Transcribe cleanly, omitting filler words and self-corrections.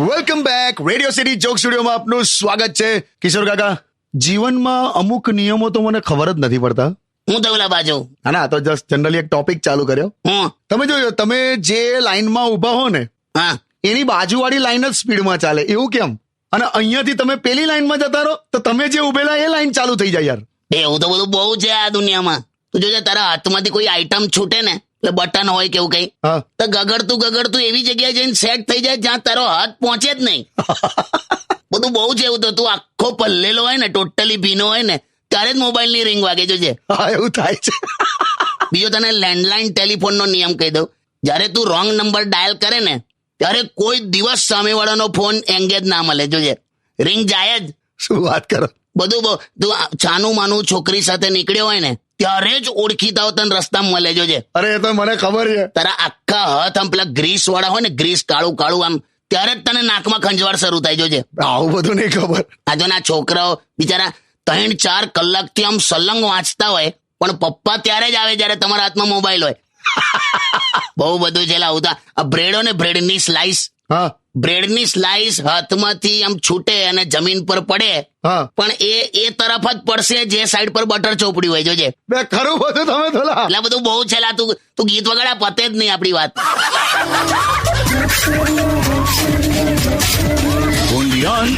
Welcome back. Radio city joke સ્ટુડિયોમાં આપનું સ્વાગત છે. કિશોર કાકા, જીવનમાં અમુક નિયમો તો મને ખબર જ નથી પડતા. હું તો ઓલા બાજુ ના તો જસ્ટ જનરલી એક ટોપિક ચાલુ કર્યો. તમે જોયો, તમે જે લાઈનમાં ઉભા હો ને હા એની બાજુવાળી લાઈન જ સ્પીડમાં ચાલે, એવું કેમ? અને અહીંયાથી તમે પેલી લાઈનમાં જતા રહો તો તમે જે ઉભેલા એ લાઈન ચાલુ થઈ જાય યાર. એવું તો બધું બહુ છે આ દુનિયામાં. તું જોજે, તારા હાથમાંથી કોઈ આઈટમ છૂટે ને, એટલે બટન હોય કેવું કઈ, હા, તો ગગડતું એવી જગ્યાએ જઈને સેટ થઈ જાય જ્યાં તારો હાથ પહોંચે જ નહીં. બધું બહુ છે એવું. તો તું આખો પલ્લેલો હોય ને, ટોટલી ભીનો હોય ને, ત્યારે જ મોબાઈલ ની રિંગ વાગે. જોજે, હા એવું થાય છે. બીજો તને લેન્ડલાઇન ટેલિફોન નો નિયમ કહી દઉં. જયારે તું રોંગ નંબર ડાયલ કરે ને, ત્યારે કોઈ દિવસ સામેવાળાનો ફોન એંગેજ ના મળે. જોજે, રિંગ જાય જ. શું વાત કરો? બધું તું છાનું માનું છોકરી સાથે નીકળ્યો હોય ને, ત્યારે જ ઓળખીતાઓ તને રસ્તામાં મળે. જોજે, અરે એ તો મને ખબર છે. તારા આખા હાથ આમ પેલા ગ્રીસ વાળા હોય ને, ગ્રીસ કાળું આમ, ત્યારે જ તને નાકમાં ખંજવાળ શરૂ થાય. જોજે, આવું બધું નહીં ખબર. આ જો ના છોકરાઓ બિચારા 3-4 કલાકથી આમ સલંગ વાંચતા હોય, પણ પપ્પા ત્યારે જ આવે જયારે તમારા હાથમાં મોબાઈલ હોય. બહુ બધું છે લાવતા. આ બ્રેડ હોય ને, બ્રેડની સ્લાઇસ, હા બ્રેડની સ્લાઇસ હાથમાંથી આમ છૂટે અને જમીન પર પડે, હા, પણ એ તરફ જ પડશે જે સાઈડ પર બટર ચોપડી હોય. જોજે, બે ખરું બધું તમે થોડા. એટલે બધું બહુ છે લા. તું ગીત વગાડા, પતે જ નહીં આપણી વાત. Only on